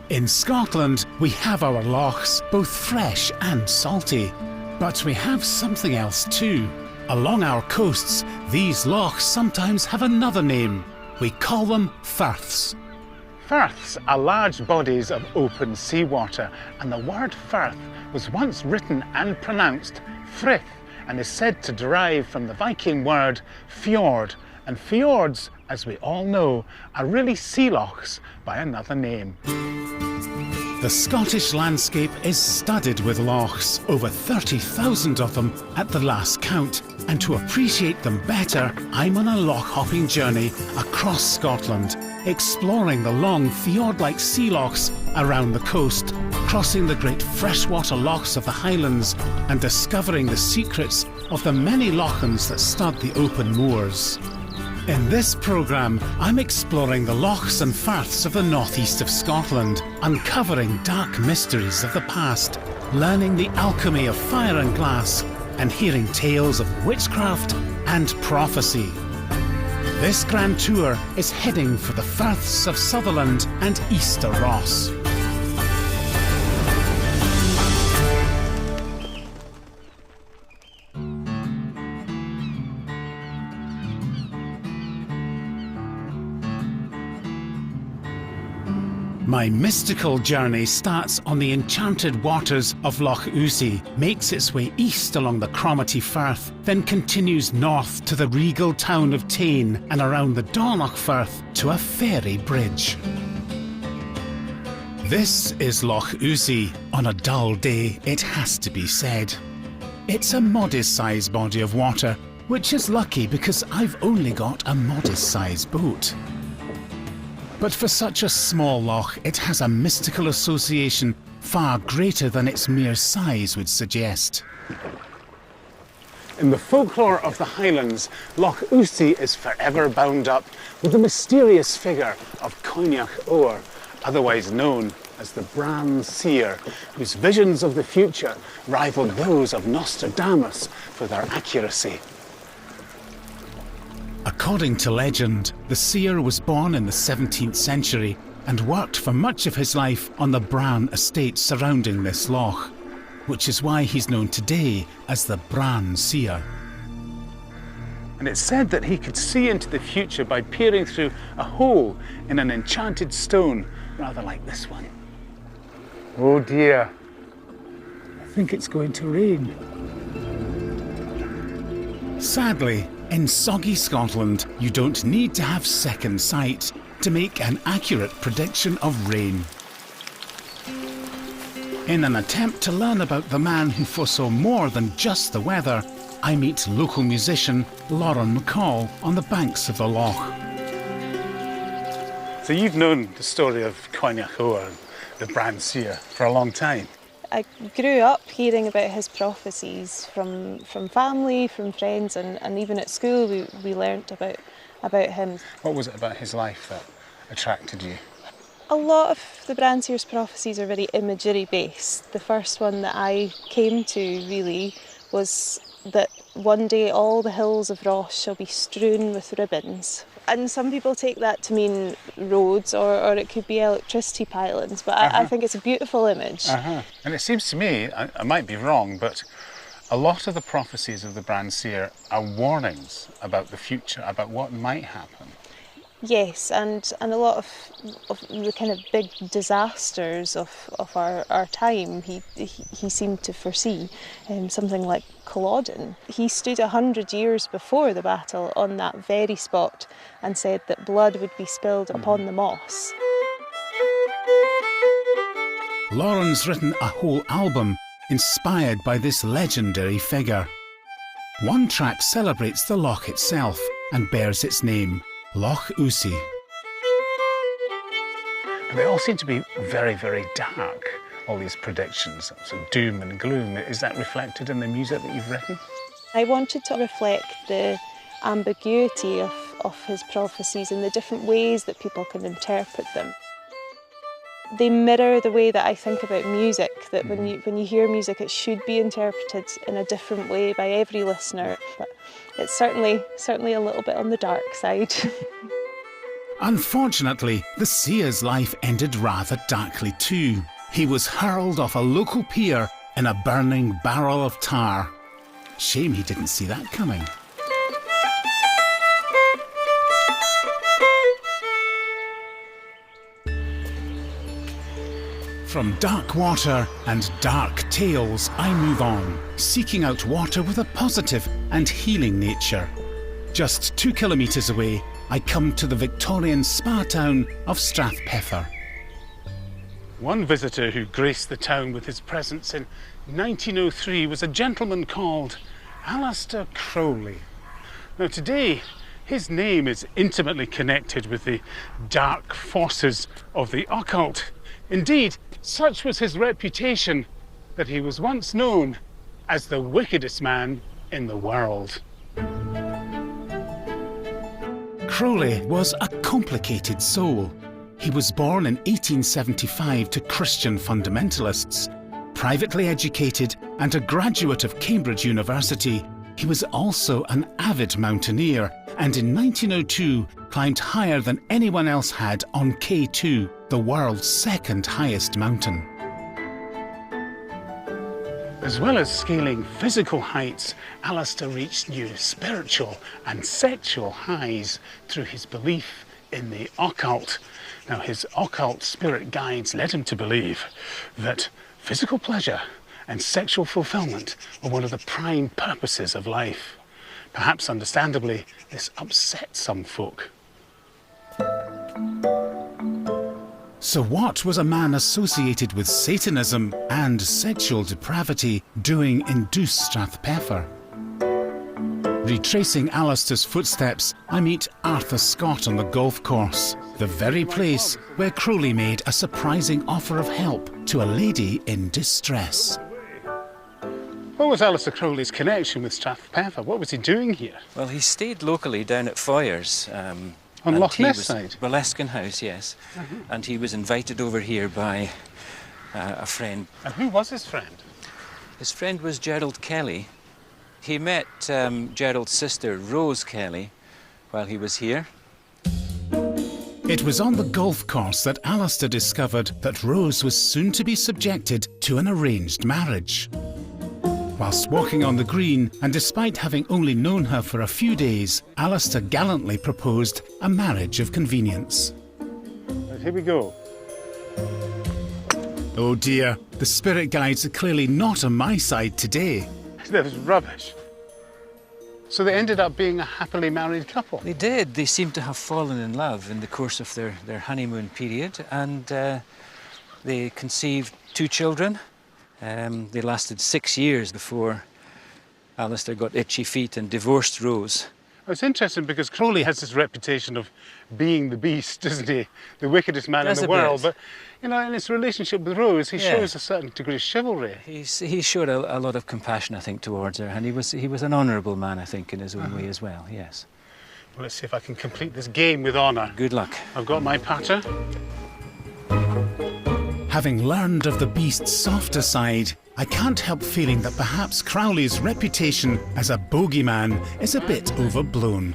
In Scotland, we have our lochs, both fresh and salty. But we have something else too. Along our coasts, these lochs sometimes have another name. We call them firths. Firths are large bodies of open seawater, and the word firth was once written and pronounced frith, and is said to derive from the Viking word fjord. And fjords, as we all know, are really sea lochs by another name. The Scottish landscape is studded with lochs, over 30,000 of them at the last count. And to appreciate them better, I'm on a loch hopping journey across Scotland, exploring the long fjord-like sea lochs around the coast, crossing the great freshwater lochs of the Highlands and discovering the secrets of the many lochans that stud the open moors. In this programme, I'm exploring the lochs and firths of the northeast of Scotland, uncovering dark mysteries of the past, learning the alchemy of fire and glass, and hearing tales of witchcraft and prophecy. This grand tour is heading for the firths of Sutherland and Easter Ross. My mystical journey starts on the enchanted waters of Lochs, makes its way east along the Cromarty Firth, then continues north to the regal town of Tain and around the Dornoch Firth to a ferry bridge. This is Lochs. On a dull day, it has to be said. It's a modest-sized body of water, which is lucky because I've only got a modest-sized boat. But for such a small loch, it has a mystical association far greater than its mere size would suggest. In the folklore of the Highlands, Lochs is forever bound up with the mysterious figure of Coinach Oer, otherwise known as the Bran Seer, whose visions of the future rivaled those of Nostradamus for their accuracy. According to legend, the seer was born in the 17th century and worked for much of his life on the Bran estate surrounding this loch, which is why he's known today as the Bran Seer. And it's said that he could see into the future by peering through a hole in an enchanted stone, rather like this one. Oh dear, I think it's going to rain. Sadly, in soggy Scotland, you don't need to have second sight to make an accurate prediction of rain. In an attempt to learn about the man who foresaw more than just the weather, I meet local musician Lauren McCall on the banks of the loch. So you've known the story of Coinach Oer, the Bran Seer, for a long time. I grew up hearing about his prophecies from family, from friends, and even at school we learnt about him. What was it about his life that attracted you? A lot of the Bran Seer's prophecies are very imagery based. The first one that I came to really was that one day all the hills of Ross shall be strewn with ribbons. And some people take that to mean roads, or it could be electricity pylons, but I think it's a beautiful image. And it seems to me, I might be wrong, but a lot of the prophecies of the Bran Seer are warnings about the future, about what might happen. Yes, and a lot of the kind of big disasters of our time he seemed to foresee. Something like Culloden. He stood 100 years before the battle on that very spot and said that blood would be spilled upon the moss. Lauren's written a whole album inspired by this legendary figure. One track celebrates the loch itself and bears its name, Lochs. And they all seem to be very, very dark, all these predictions, so doom and gloom. Is that reflected in the music that you've written? I wanted to reflect the ambiguity of his prophecies and the different ways that people can interpret them. They mirror the way that I think about music, that when you hear music it should be interpreted in a different way by every listener, but it's certainly a little bit on the dark side. Unfortunately, the seer's life ended rather darkly too. He was hurled off a local pier in a burning barrel of tar. Shame he didn't see that coming. From dark water and dark tales, I move on, seeking out water with a positive and healing nature. Just 2 kilometres away, I come to the Victorian spa town of Strathpeffer. One visitor who graced the town with his presence in 1903 was a gentleman called Alistair Crowley. Now today, his name is intimately connected with the dark forces of the occult. Indeed, such was his reputation that he was once known as the wickedest man in the world. Crowley was a complicated soul. He was born in 1875 to Christian fundamentalists. Privately educated and a graduate of Cambridge University, he was also an avid mountaineer and in 1902 climbed higher than anyone else had on K2, the world's second highest mountain. As well as scaling physical heights, Alistair reached new spiritual and sexual highs through his belief in the occult. Now, his occult spirit guides led him to believe that physical pleasure and sexual fulfillment were one of the prime purposes of life. Perhaps understandably, this upset some folk. So what was a man associated with Satanism and sexual depravity doing in Deuce Strathpeffer? Retracing Alistair's footsteps, I meet Arthur Scott on the golf course, the very place where Crowley made a surprising offer of help to a lady in distress. What was Alistair Crowley's connection with Strathpeffer? What was he doing here? Well, he stayed locally down at Foyers. On Loch Ness side? Burleskin House, yes. And he was invited over here by a friend. And who was his friend? His friend was Gerald Kelly. He met Gerald's sister, Rose Kelly, while he was here. It was on the golf course that Alistair discovered that Rose was soon to be subjected to an arranged marriage. Whilst walking on the green, and despite having only known her for a few days, Alistair gallantly proposed a marriage of convenience. Right, here we go. Oh dear, the spirit guides are clearly not on my side today. That was rubbish. So they ended up being a happily married couple? They did. They seemed to have fallen in love in the course of their honeymoon period, and they conceived 2 children. They lasted 6 years before Alistair got itchy feet and divorced Rose. It's interesting because Crowley has this reputation of being the beast, doesn't he? The wickedest man in the world. But, you know, in his relationship with Rose, he shows a certain degree of chivalry. He showed a lot of compassion, I think, towards her, and he was an honourable man, I think, in his own way as well, yes. Well, let's see if I can complete this game with honour. Good luck. I've got my patter. Having learned of the beast's softer side, I can't help feeling that perhaps Crowley's reputation as a bogeyman is a bit overblown.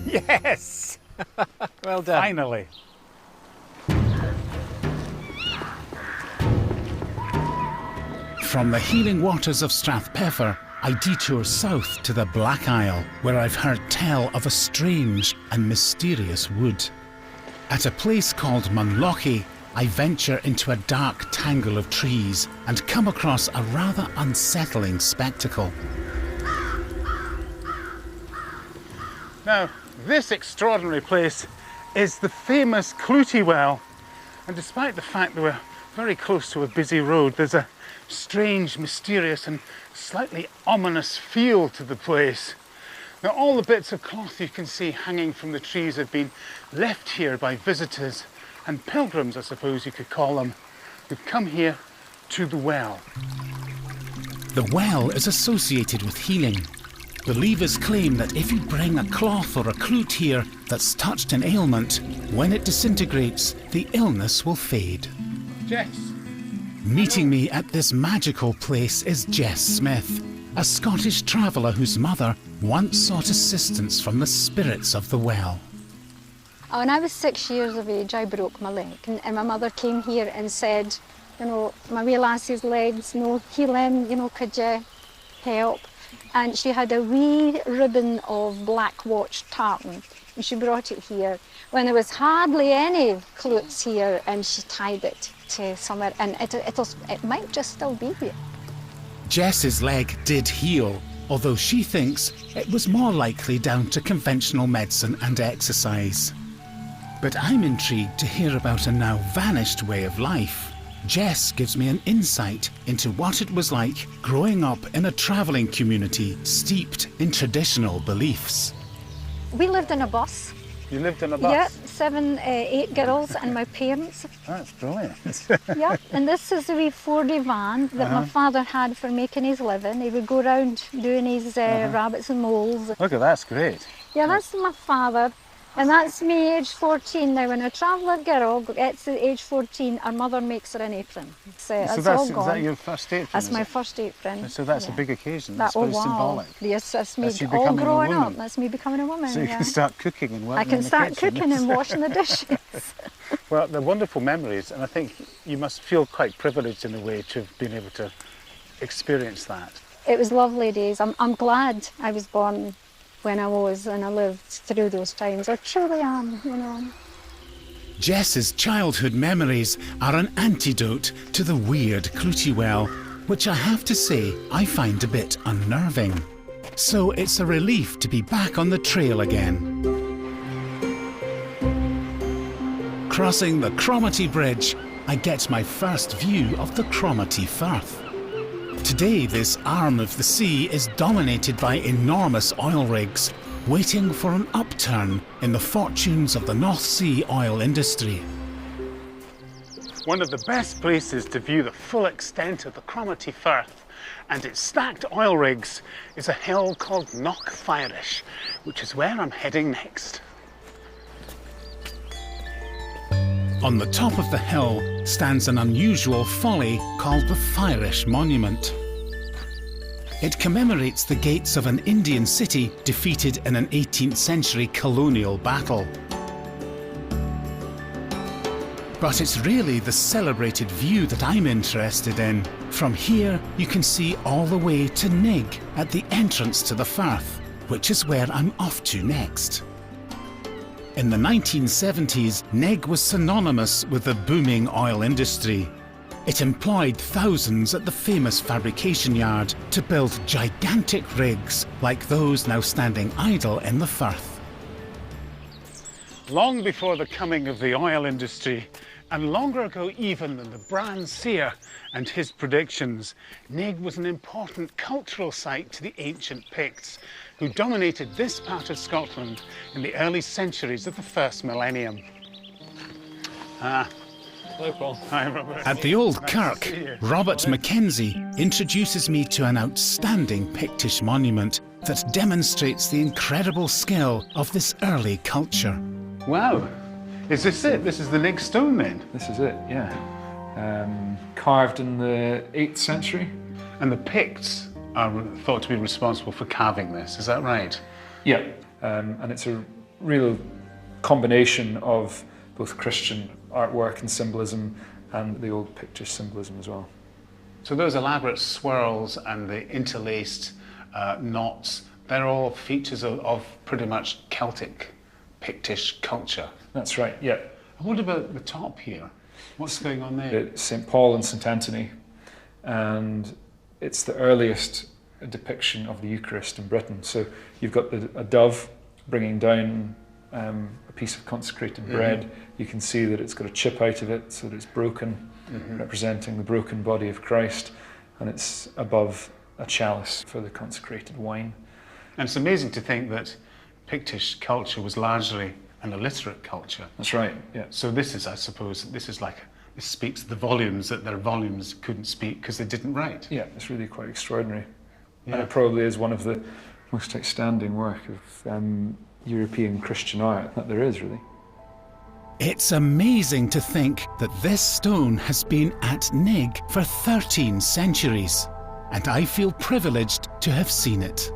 Yes! Well done. Finally. From the healing waters of Strathpeffer, I detour south to the Black Isle, where I've heard tell of a strange and mysterious wood. At a place called Lochs, I venture into a dark tangle of trees and come across a rather unsettling spectacle. Now, this extraordinary place is the famous Clootie Well, and despite the fact that we're very close to a busy road, there's a strange, mysterious and slightly ominous feel to the place. Now, all the bits of cloth you can see hanging from the trees have been left here by visitors and pilgrims, I suppose you could call them, who've come here to the well. The well is associated with healing. Believers claim that if you bring a cloth or a clute here that's touched an ailment, when it disintegrates, the illness will fade. Jess. Meeting me at this magical place is Jess Smith, a Scottish traveller whose mother once sought assistance from the spirits of the well. When I was 6 years of age, I broke my leg, and my mother came here and said, you know, my wee lassie's legs no healing, you know, could you help? And she had a wee ribbon of black watch tartan, and she brought it here when there was hardly any clothes here, and she tied it to somewhere, and it might just still be here. Jess's leg did heal, although she thinks it was more likely down to conventional medicine and exercise. But I'm intrigued to hear about a now vanished way of life. Jess gives me an insight into what it was like growing up in a travelling community steeped in traditional beliefs. We lived in a bus. You lived in a bus? Yeah, 7, 8 girls and my parents. That's brilliant. Yeah, and this is the wee 4D van that my father had for making his living. He would go around doing his rabbits and moles. Look at that's great. Yeah, that's my father. And that's me, age 14. Now, when a traveller girl gets to age 14, her mother makes her an apron. So that's all gone. Is that your first apron? That's my first apron. So that's a big occasion. That's very symbolic. Yes, that's me That's you all becoming a growing up. woman. That's me becoming a woman. So you yeah. can start cooking and working I can in the start kitchen. cooking and washing the dishes. Well, they're wonderful memories, and I think you must feel quite privileged in a way to have been able to experience that. It was lovely days. I'm glad I was born when I was, and I lived through those times. I truly am, you know. Jess's childhood memories are an antidote to the weird Clootie well, which I have to say I find a bit unnerving. So it's a relief to be back on the trail again. Crossing the Cromarty Bridge, I get my first view of the Cromarty Firth. Today, this arm of the sea is dominated by enormous oil rigs, waiting for an upturn in the fortunes of the North Sea oil industry. One of the best places to view the full extent of the Cromarty Firth and its stacked oil rigs is a hill called Lochs, which is where I'm heading next. On the top of the hill stands an unusual folly called the Fyrish Monument. It commemorates the gates of an Indian city defeated in an 18th century colonial battle. But it's really the celebrated view that I'm interested in. From here, you can see all the way to Nig at the entrance to the Firth, which is where I'm off to next. In the 1970s, Nig was synonymous with the booming oil industry. It employed thousands at the famous fabrication yard to build gigantic rigs like those now standing idle in the Firth. Long before the coming of the oil industry, and longer ago even than the Bran Seer and his predictions, Nig was an important cultural site to the ancient Picts, who dominated this part of Scotland in the early centuries of the first millennium. Hello, Paul. Hi, Robert. At the old Nice kirk, to see you. Robert Mackenzie introduces me to an outstanding Pictish monument that demonstrates the incredible skill of this early culture. Wow. Is this it? This is the Nig stone then? This is it, yeah. Carved in the 8th century. And the Picts are thought to be responsible for carving this, is that right? Yeah. And it's a real combination of both Christian artwork and symbolism and the old Pictish symbolism as well. So those elaborate swirls and the interlaced knots, they're all features of pretty much Celtic Pictish culture. That's right, yeah. And what about the top here? What's going on there? It's St. Paul and St. Anthony, and it's the earliest depiction of the Eucharist in Britain. So you've got a dove bringing down a piece of consecrated bread. You can see that it's got a chip out of it, so that it's broken, representing the broken body of Christ, and it's above a chalice for the consecrated wine. And it's amazing to think that Pictish culture was largely an illiterate culture. That's right, yeah. So this is, I suppose, this speaks the volumes that their volumes couldn't speak because they didn't write. Yeah, it's really quite extraordinary. Yeah. And it probably is one of the most outstanding work of European Christian art that there is, really. It's amazing to think that this stone has been at Nig for 13 centuries, and I feel privileged to have seen it.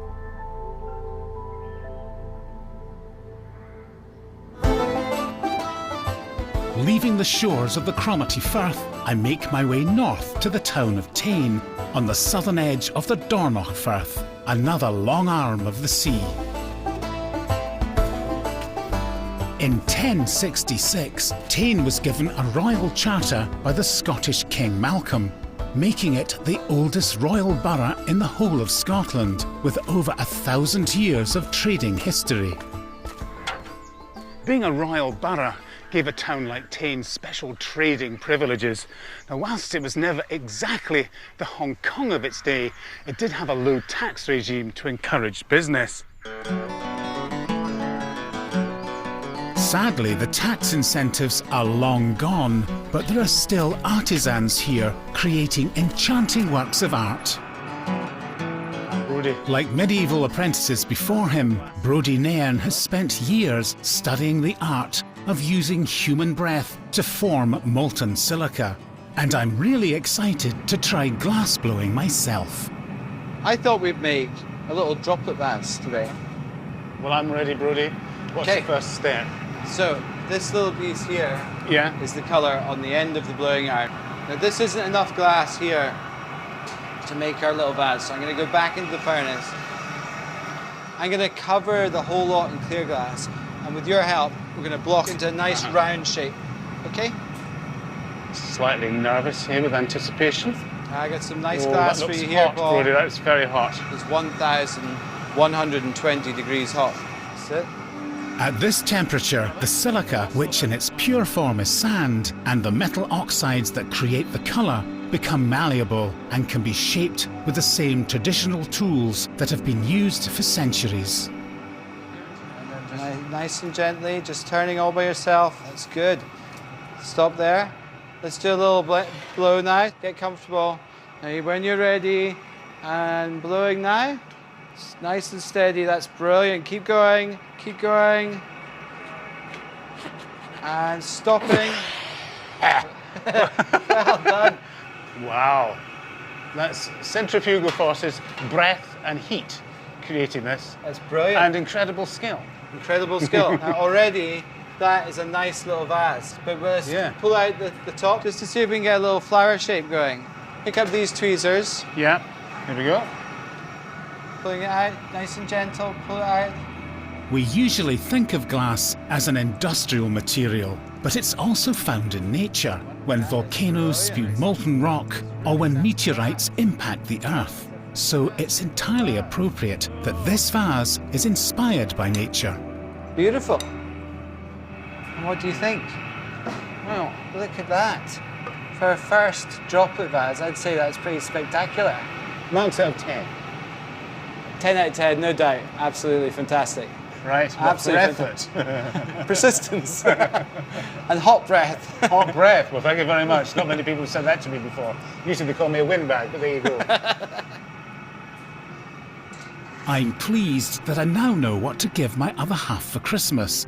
leaving the shores of the Cromarty Firth, I make my way north to the town of Tain, on the southern edge of the Dornoch Firth, another long arm of the sea. In 1066, Tain was given a royal charter by the Scottish King Malcolm, making it the oldest royal borough in the whole of Scotland, with over 1,000 years of trading history. Being a royal borough gave a town like Tain special trading privileges. Now, whilst it was never exactly the Hong Kong of its day, it did have a low tax regime to encourage business. Sadly, the tax incentives are long gone, but there are still artisans here creating enchanting works of art. Brodie. Like medieval apprentices before him, Brodie Nairn has spent years studying the art of using human breath to form molten silica. And I'm really excited to try glass blowing myself. I thought we'd make a little droplet vase today. Well, I'm ready, Brodie. What's Okay. the first step? So this little piece here Yeah. is the colour on the end of the blowing iron. Now this isn't enough glass here to make our little vase, so I'm going to go back into the furnace. I'm going to cover the whole lot in clear glass, and with your help, we're going to block into a nice round shape. Okay? Slightly nervous here with anticipation. I got some nice Oh, glass that for looks you here, hot, Paul. Brodie. That's very hot. It's 1,120 degrees hot. That's it. At this temperature, the silica, which in its pure form is sand, and the metal oxides that create the colour become malleable and can be shaped with the same traditional tools that have been used for centuries. And then nice and gently, just turning all by yourself. That's good. Stop there. Let's do a little blow now. Get comfortable. Now, when you're ready, and blowing now. It's nice and steady. That's brilliant. Keep going. Keep going. And stopping. Well done. Wow. That's centrifugal forces, breath and heat creating this. That's brilliant. And incredible skill. Incredible skill. Now already that is a nice little vase. But let's pull out the top just to see if we can get a little flower shape going. Pick up these tweezers. Yeah. Here we go. Pulling it out, nice and gentle, pull it out. We usually think of glass as an industrial material, but it's also found in nature, when volcanoes spew molten rock or when meteorites impact the Earth. So it's entirely appropriate that this vase is inspired by nature. Beautiful. And what do you think? Well, look at that. For a first droplet vase, I'd say that's pretty spectacular. Marks out of 10. 10 out of 10, no doubt. Absolutely fantastic. Right, what's for effort? Persistence. And hot breath. Hot breath, well thank you very much. Not many people have said that to me before. Usually they call me a windbag, but there you go. I'm pleased that I now know what to give my other half for Christmas.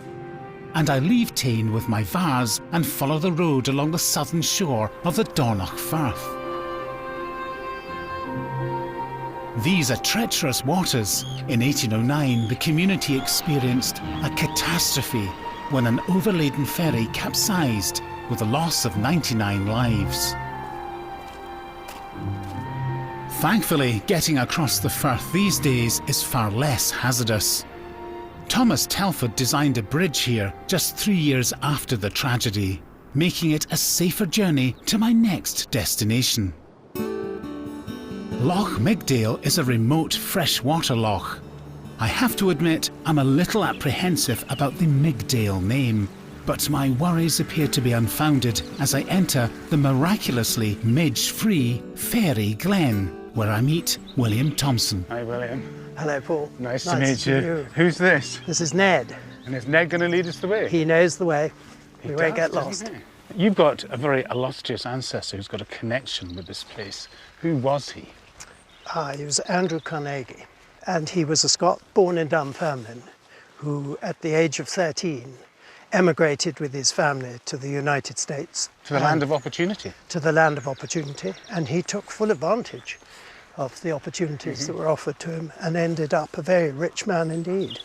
And I leave Tain with my vase and follow the road along the southern shore of the Dornoch Firth. These are treacherous waters. In 1809, the community experienced a catastrophe when an overladen ferry capsized with the loss of 99 lives. Thankfully, getting across the Firth these days is far less hazardous. Thomas Telford designed a bridge here just 3 years after the tragedy, making it a safer journey to my next destination. Loch Migdale is a remote freshwater loch. I have to admit I'm a little apprehensive about the Migdale name, but my worries appear to be unfounded as I enter the miraculously midge-free Fairy Glen, where I meet William Thompson. Hi William. Hello, Paul. Nice to meet you. Who's this? This is Ned. And is Ned going to lead us the way? He knows the way. He We won't does, get doesn't lost. he? You've got a very illustrious ancestor who's got a connection with this place. Who was he? He was Andrew Carnegie, and he was a Scot born in Dunfermline who, at the age of 13, emigrated with his family to the United States. To the land of opportunity. To the land of opportunity, and he took full advantage of the opportunities that were offered to him and ended up a very rich man indeed.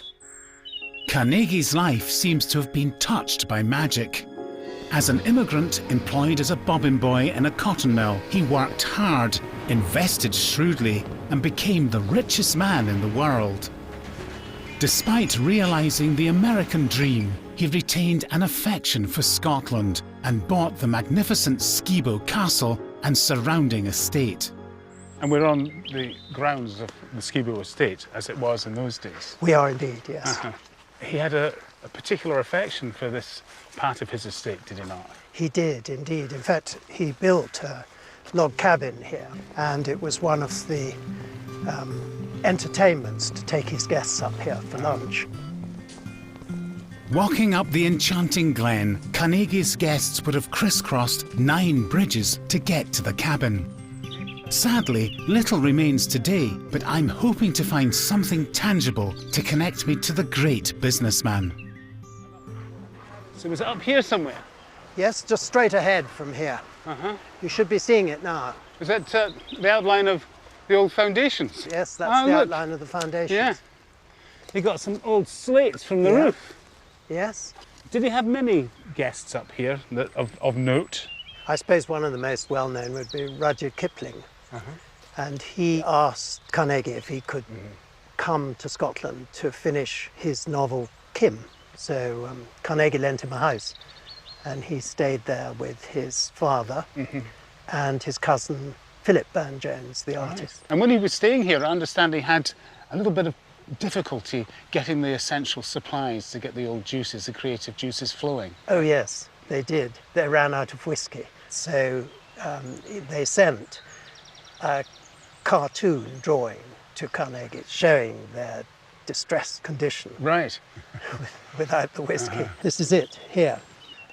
Carnegie's life seems to have been touched by magic. As an immigrant employed as a bobbin boy in a cotton mill, he worked hard, invested shrewdly, and became the richest man in the world. Despite realising the American dream, he retained an affection for Scotland and bought the magnificent Skibo Castle and surrounding estate. And we're on the grounds of the Skibo estate, as it was in those days. We are indeed, yes. He had a particular affection for this part of his estate, did he not? He did indeed. In fact, he built a log cabin here, and it was one of the entertainments to take his guests up here for lunch. Walking up the enchanting glen, Carnegie's guests would have crisscrossed 9 bridges to get to the cabin. Sadly, little remains today, but I'm hoping to find something tangible to connect me to the great businessman. So was it up here somewhere? Yes, just straight ahead from here. You should be seeing it now. Is that the outline of the old foundations? Yes, that's the look. outline of the foundations. Yeah. He got some old slates from the Yeah. roof. Yes. Did he have many guests up here of note? I suppose one of the most well-known would be Rudyard Kipling. And he asked Carnegie if he could come to Scotland to finish his novel Kim. So Carnegie lent him a house, and he stayed there with his father and his cousin Philip Burne-Jones, the artist. And when he was staying here, I understand he had a little bit of difficulty getting the essential supplies to get the old juices, the creative juices flowing. Oh yes, they did. They ran out of whiskey. So they sent a cartoon drawing to Carnegie showing their distressed condition. Right. Without the whiskey. This is it here.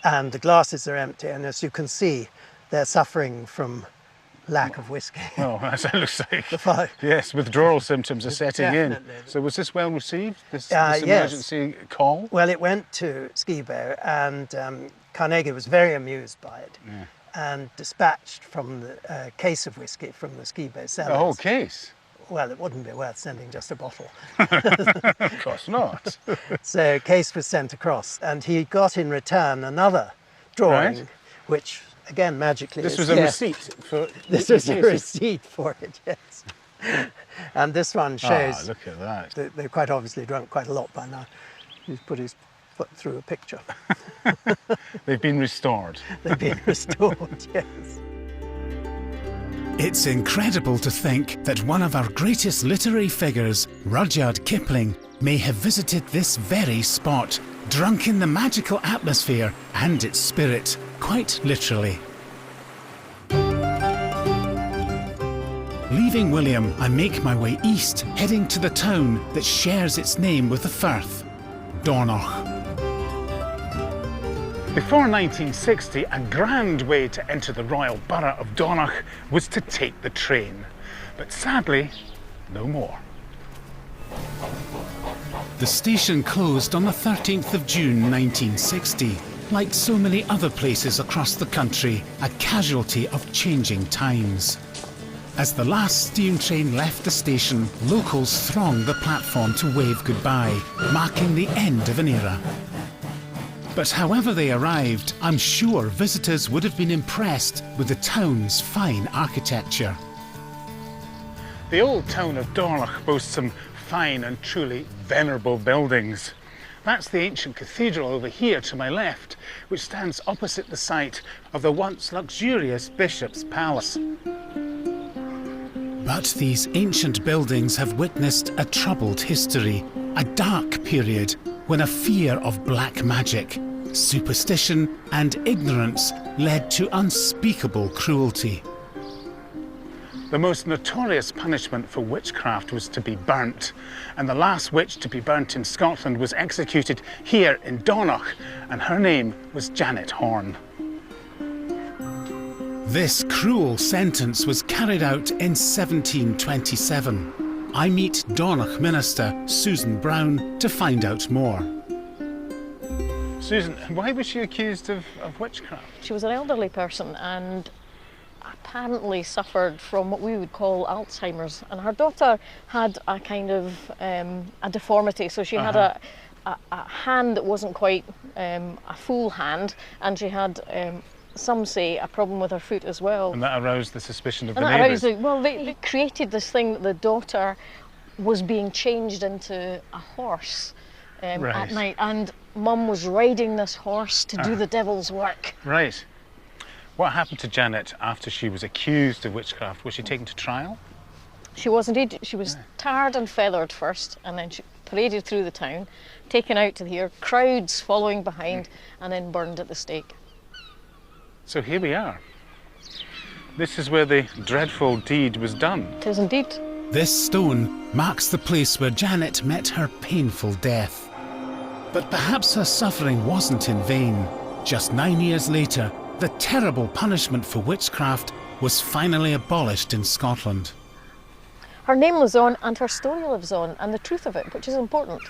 And the glasses are empty, and as you can see, they're suffering from lack of whiskey. Oh, as it looks like. The fire. Yes, withdrawal symptoms are setting Definitely. in. So was this well received, this Yes. emergency call? Well, it went to Skibo, and Carnegie was very amused by it, and dispatched from the case of whiskey from the Skibo cellars. The whole case? Well, it wouldn't be worth sending just a bottle. Of course not. So a case was sent across, and he got in return another drawing, Right. which, again, magically This is was a here. receipt for... This was a receipt for it, yes. And this one shows look at that. that they've quite obviously drunk quite a lot by now. He's put his foot through a picture. They've been restored. They've been restored, yes. It's incredible to think that one of our greatest literary figures, Rudyard Kipling, may have visited this very spot, drunk in the magical atmosphere and its spirit, quite literally. Leaving William, I make my way east, heading to the town that shares its name with the Firth, Dornoch. Before 1960, a grand way to enter the royal borough of Dornoch was to take the train. But sadly, no more. The station closed on the 13th of June 1960. Like so many other places across the country, a casualty of changing times. As the last steam train left the station, locals thronged the platform to wave goodbye, marking the end of an era. But however they arrived, I'm sure visitors would have been impressed with the town's fine architecture. The old town of Dornoch boasts some fine and truly venerable buildings. That's the ancient cathedral over here to my left, which stands opposite the site of the once luxurious Bishop's Palace. But these ancient buildings have witnessed a troubled history, a dark period when a fear of black magic, superstition and ignorance led to unspeakable cruelty. The most notorious punishment for witchcraft was to be burnt, and the last witch to be burnt in Scotland was executed here in Dornoch, and her name was Janet Horne. This cruel sentence was carried out in 1727. I meet Dornoch Minister Susan Brown to find out more. Susan, why was she accused of witchcraft? She was an elderly person and apparently suffered from what we would call Alzheimer's, and her daughter had a kind of a deformity, so she had a hand that wasn't quite a full hand, and she had, some say, a problem with her foot as well. And that aroused the suspicion of And the that neighbours. aroused well, they created this thing that the daughter was being changed into a horse Right. at night, and Mum was riding this horse to do the devil's work. Right. What happened to Janet after she was accused of witchcraft? Was she taken to trial? She was indeed. She was tarred and feathered first, and then she paraded through the town, taken out to here, crowds following behind, and then burned at the stake. So here we are. This is where the dreadful deed was done. It is indeed. This stone marks the place where Janet met her painful death. But perhaps her suffering wasn't in vain. Just 9 years later, the terrible punishment for witchcraft was finally abolished in Scotland. Her name lives on, and her story lives on, and the truth of it, which is important.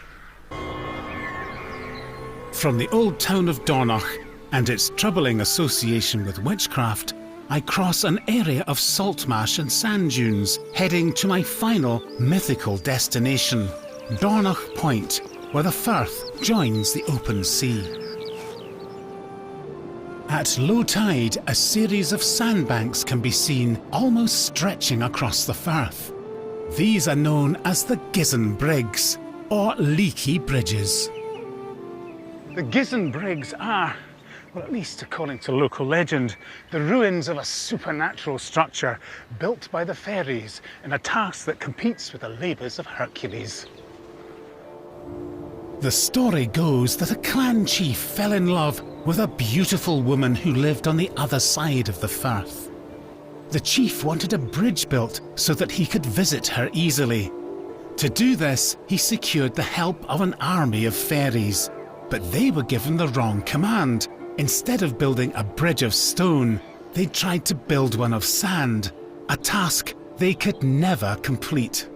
From the old town of Dornoch and its troubling association with witchcraft, I cross an area of salt marsh and sand dunes, heading to my final mythical destination, Dornoch Point, where the Firth joins the open sea. At low tide, a series of sandbanks can be seen almost stretching across the Firth. These are known as the Gizzen Briggs, or leaky bridges. The Gizzen Briggs are, well, at least according to local legend, the ruins of a supernatural structure built by the fairies in a task that competes with the labours of Hercules. The story goes that a clan chief fell in love with a beautiful woman who lived on the other side of the Firth. The chief wanted a bridge built so that he could visit her easily. To do this, he secured the help of an army of fairies, but they were given the wrong command. Instead of building a bridge of stone, they tried to build one of sand, a task they could never complete.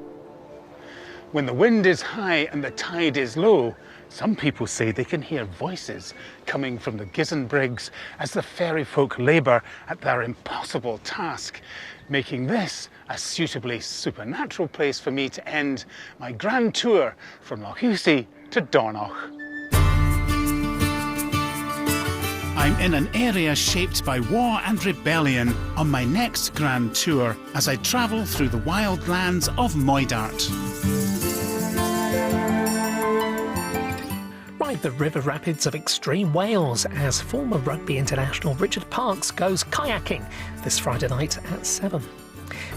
When the wind is high and the tide is low, some people say they can hear voices coming from the Gizzen Briggs as the fairy folk labour at their impossible task, making this a suitably supernatural place for me to end my grand tour from Lochs to Dornoch. I'm in an area shaped by war and rebellion on my next grand tour as I travel through the wild lands of Moidart. Ride the river rapids of extreme Wales as former rugby international Richard Parkes goes kayaking this Friday night at 7.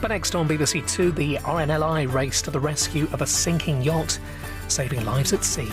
But next on BBC Two, the RNLI race to the rescue of a sinking yacht, saving lives at sea.